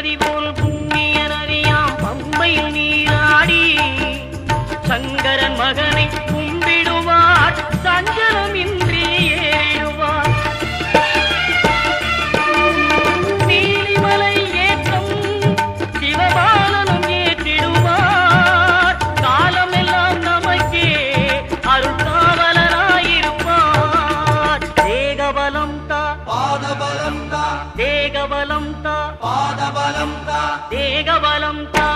நதி போல் புண்ணிய நதியாம் பம்பையில் நீராடி சங்கரன் மகனை கும்பிடுவார் சஞ்சலமின்றி ஏறிடுவார். நீலிமலை ஏற்றம் சிவபாலனும் ஏற்றிடுவார். காலமெல்லாம் நமக்கே அருள்காவலராயிருப்பார். தேகபலம் தா பாதபலம் தா தேகபலம் தா பாதபலம் தா தேகபலம் தா